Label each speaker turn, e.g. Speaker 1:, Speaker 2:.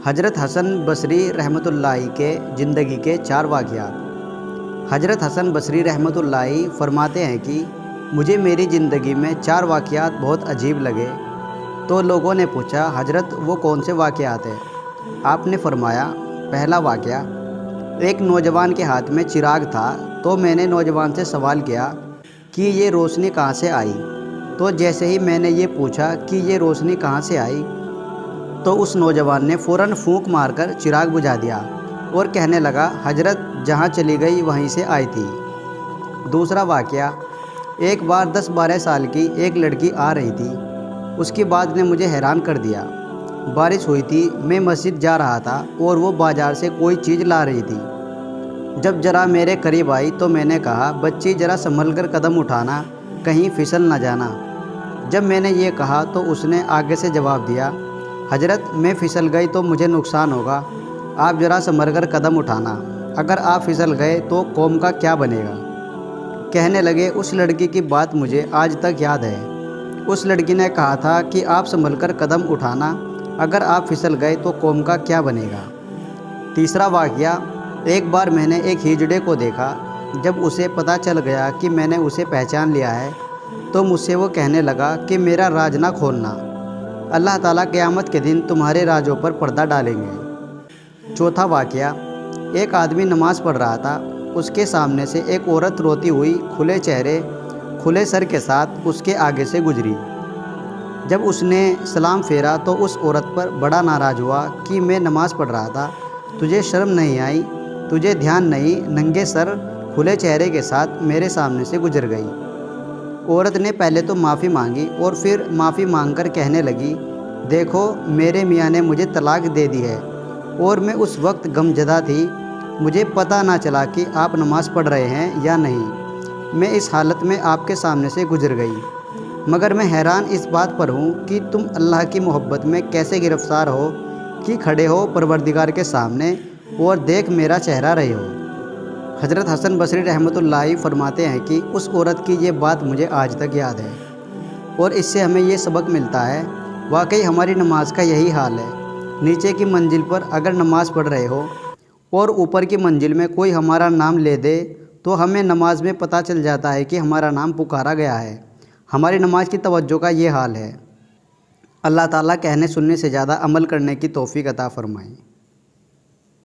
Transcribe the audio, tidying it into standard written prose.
Speaker 1: حضرت حسن بصری رحمۃ اللہ کے زندگی کے 4 واقعات۔ حضرت حسن بصری رحمۃ اللہ فرماتے ہیں کہ مجھے میری زندگی میں 4 واقعات بہت عجیب لگے۔ تو لوگوں نے پوچھا حضرت وہ کون سے واقعات ہیں؟ آپ نے فرمایا پہلا واقعہ، ایک نوجوان کے ہاتھ میں چراغ تھا تو میں نے نوجوان سے سوال کیا کہ یہ روشنی کہاں سے آئی؟ تو جیسے ہی میں نے یہ پوچھا کہ یہ روشنی کہاں سے آئی تو اس نوجوان نے فوراً پھونک مار کر چراغ بجھا دیا اور کہنے لگا حضرت جہاں چلی گئی وہیں سے آئی تھی۔ دوسرا واقعہ، ایک بار 10-12 سال کی ایک لڑکی آ رہی تھی، اس کی بات نے مجھے حیران کر دیا۔ بارش ہوئی تھی، میں مسجد جا رہا تھا اور وہ بازار سے کوئی چیز لا رہی تھی۔ جب ذرا میرے قریب آئی تو میں نے کہا بچی ذرا سنبھل کر قدم اٹھانا، کہیں پھسل نہ جانا۔ جب میں نے یہ کہا تو اس نے آگے سے جواب دیا حضرت میں پھسل گئی تو مجھے نقصان ہوگا، آپ ذرا سنبھل کر قدم اٹھانا، اگر آپ پھسل گئے تو قوم کا کیا بنے گا؟ کہنے لگے اس لڑکی کی بات مجھے آج تک یاد ہے۔ اس لڑکی نے کہا تھا کہ آپ سنبھل کر قدم اٹھانا، اگر آپ پھسل گئے تو قوم کا کیا بنے گا؟ تیسرا واقعہ، ایک بار میں نے ایک ہجڑے کو دیکھا، جب اسے پتہ چل گیا کہ میں نے اسے پہچان لیا ہے تو مجھ سے وہ کہنے لگا کہ میرا راز نہ کھولنا، اللہ تعالیٰ قیامت کے دن تمہارے رازوں پر پردہ ڈالیں گے۔ چوتھا واقعہ، ایک آدمی نماز پڑھ رہا تھا، اس کے سامنے سے ایک عورت روتی ہوئی کھلے چہرے کھلے سر کے ساتھ اس کے آگے سے گزری۔ جب اس نے سلام پھیرا تو اس عورت پر بڑا ناراض ہوا کہ میں نماز پڑھ رہا تھا، تجھے شرم نہیں آئی، تجھے دھیان نہیں، ننگے سر کھلے چہرے کے ساتھ میرے سامنے سے گزر گئی۔ عورت نے پہلے تو معافی مانگی اور پھر معافی مانگ کر کہنے لگی دیکھو میرے میاں نے مجھے طلاق دے دی ہے اور میں اس وقت غمزدہ تھی، مجھے پتہ نہ چلا کہ آپ نماز پڑھ رہے ہیں یا نہیں، میں اس حالت میں آپ کے سامنے سے گزر گئی، مگر میں حیران اس بات پر ہوں کہ تم اللہ کی محبت میں کیسے گرفتار ہو کہ کھڑے ہو پروردگار کے سامنے اور دیکھ میرا چہرہ رہے ہو۔ حضرت حسن بصری رحمۃ اللہ فرماتے ہیں کہ اس عورت کی یہ بات مجھے آج تک یاد ہے، اور اس سے ہمیں یہ سبق ملتا ہے واقعی ہماری نماز کا یہی حال ہے۔ نیچے کی منزل پر اگر نماز پڑھ رہے ہو اور اوپر کی منزل میں کوئی ہمارا نام لے دے تو ہمیں نماز میں پتہ چل جاتا ہے کہ ہمارا نام پکارا گیا ہے۔ ہماری نماز کی توجہ کا یہ حال ہے۔ اللہ تعالیٰ کہنے سننے سے زیادہ عمل کرنے کی توفیق عطا فرمائے۔